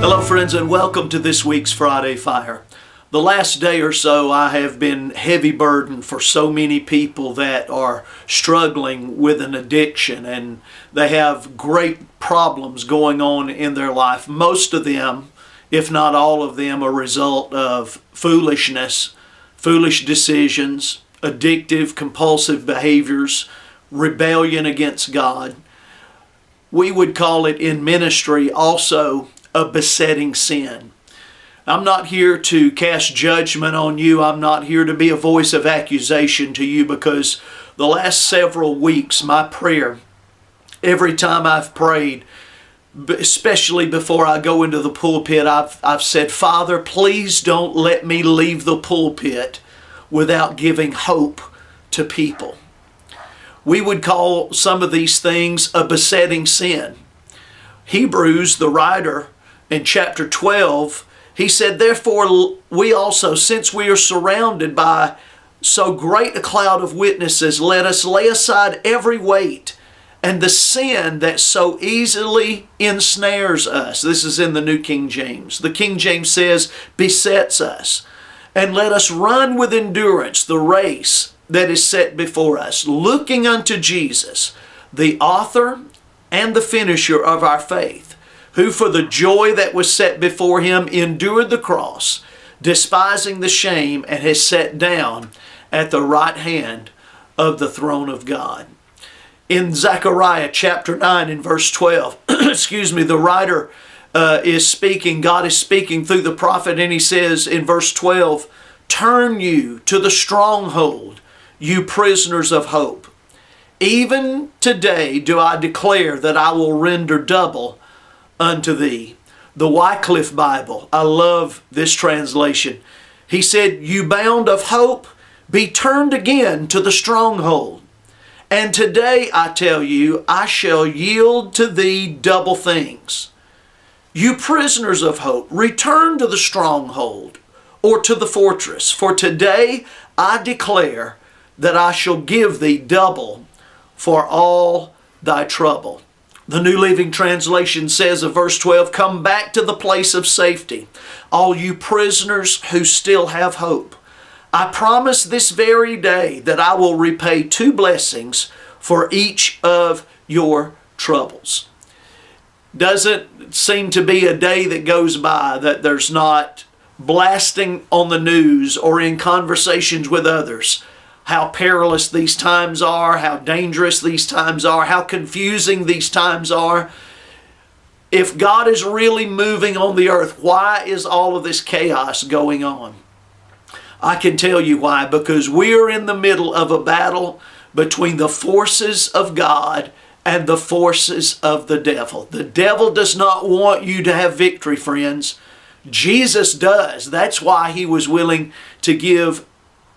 Hello friends, and welcome to this week's Friday Fire. The last day or so I have been heavy burdened for so many people that are struggling with an addiction, and they have great problems going on in their life. Most of them, if not all of them, are a result of foolishness, foolish decisions, addictive, compulsive behaviors, rebellion against God. We would call it in ministry also a besetting sin. I'm not here to cast judgment on you. I'm not here to be a voice of accusation to you, because the last several weeks, my prayer, every time I've prayed, especially before I go into the pulpit, I've said, Father, please don't let me leave the pulpit without giving hope to people. We would call some of these things a besetting sin. Hebrews, the writer, in chapter 12, he said, therefore we also, since we are surrounded by so great a cloud of witnesses, let us lay aside every weight and the sin that so easily ensnares us. This is in the New King James. The King James says, besets us. And let us run with endurance the race that is set before us, looking unto Jesus, the author and the finisher of our faith, who for the joy that was set before him endured the cross, despising the shame, and has sat down at the right hand of the throne of God. In Zechariah chapter 9 and verse 12, the writer is speaking, God is speaking through the prophet, and he says in verse 12, turn you to the stronghold, you prisoners of hope. Even today do I declare that I will render double unto thee. The Wycliffe Bible, I love this translation. He said, you bound of hope, be turned again to the stronghold. And today I tell you, I shall yield to thee double things. You prisoners of hope, return to the stronghold or to the fortress. For today I declare that I shall give thee double for all thy trouble. The New Living Translation says of verse 12, come back to the place of safety, all you prisoners who still have hope. I promise this very day that I will repay 2 blessings for each of your troubles. Doesn't seem to be a day that goes by that there's not blasting on the news or in conversations with others how perilous these times are, how dangerous these times are, how confusing these times are. If God is really moving on the earth, why is all of this chaos going on? I can tell you why. Because we're in the middle of a battle between the forces of God and the forces of the devil. The devil does not want you to have victory, friends. Jesus does. That's why he was willing to give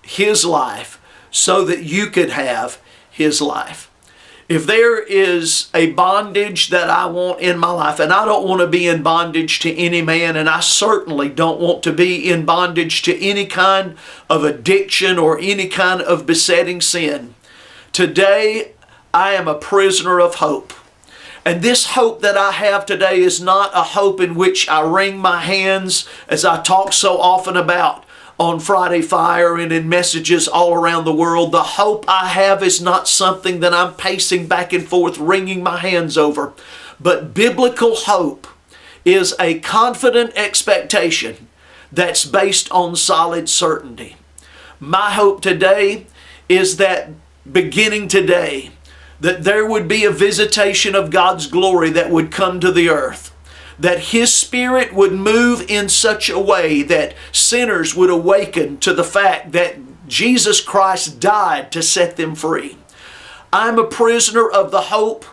his life so that you could have his life. If there is a bondage that I want in my life, and I don't want to be in bondage to any man, and I certainly don't want to be in bondage to any kind of addiction or any kind of besetting sin, today I am a prisoner of hope. And this hope that I have today is not a hope in which I wring my hands, as I talk so often about on Friday Fire and in messages all around the world. The hope I have is not something that I'm pacing back and forth, wringing my hands over. But biblical hope is a confident expectation that's based on solid certainty. My hope today is that beginning today, that there would be a visitation of God's glory that would come to the earth. That His Spirit would move in such a way that sinners would awaken to the fact that Jesus Christ died to set them free. I'm a prisoner of the hope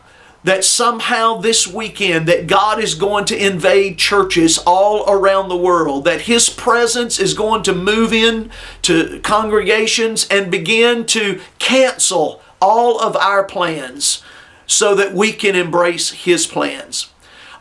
that somehow this weekend that God is going to invade churches all around the world, that His presence is going to move in to congregations and begin to cancel all of our plans so that we can embrace His plans.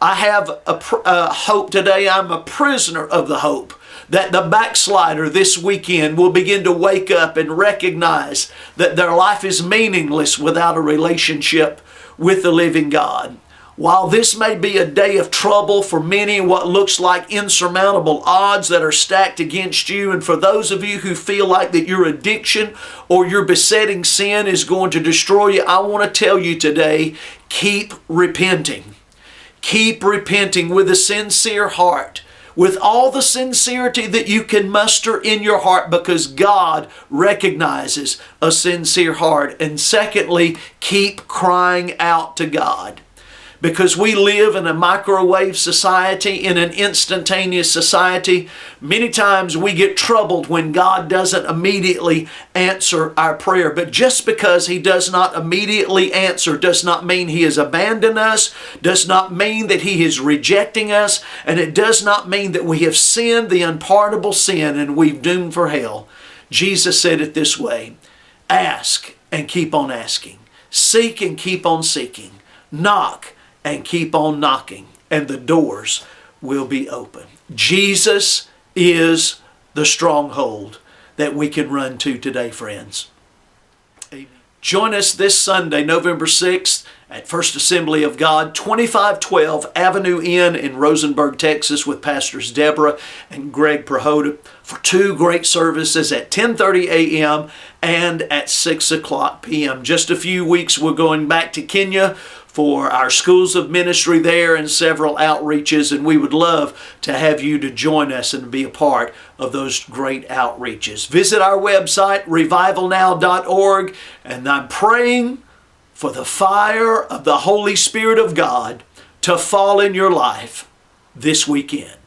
I have a hope today. I'm a prisoner of the hope that the backslider this weekend will begin to wake up and recognize that their life is meaningless without a relationship with the living God. While this may be a day of trouble for many, what looks like insurmountable odds that are stacked against you, and for those of you who feel like that your addiction or your besetting sin is going to destroy you, I want to tell you today, keep repenting. Keep repenting with a sincere heart, with all the sincerity that you can muster in your heart, because God recognizes a sincere heart. And secondly, keep crying out to God. Because we live in a microwave society, in an instantaneous society, many times we get troubled when God doesn't immediately answer our prayer. But just because He does not immediately answer does not mean He has abandoned us, does not mean that He is rejecting us, and it does not mean that we have sinned the unpardonable sin and we've doomed for hell. Jesus said it this way: ask and keep on asking. Seek and keep on seeking. Knock and keep on knocking, and the doors will be open. Jesus is the stronghold that we can run to today, friends. Amen. Join us this Sunday, November 6th, at First Assembly of God, 2512 Avenue Inn in Rosenberg, Texas, with Pastors Deborah and Greg Prahota for two great services at 10:30 a.m. and at 6 o'clock p.m. Just a few weeks, we're going back to Kenya for our schools of ministry there and several outreaches, and we would love to have you to join us and be a part of those great outreaches. Visit our website, revivalnow.org, and I'm praying for the fire of the Holy Spirit of God to fall in your life this weekend.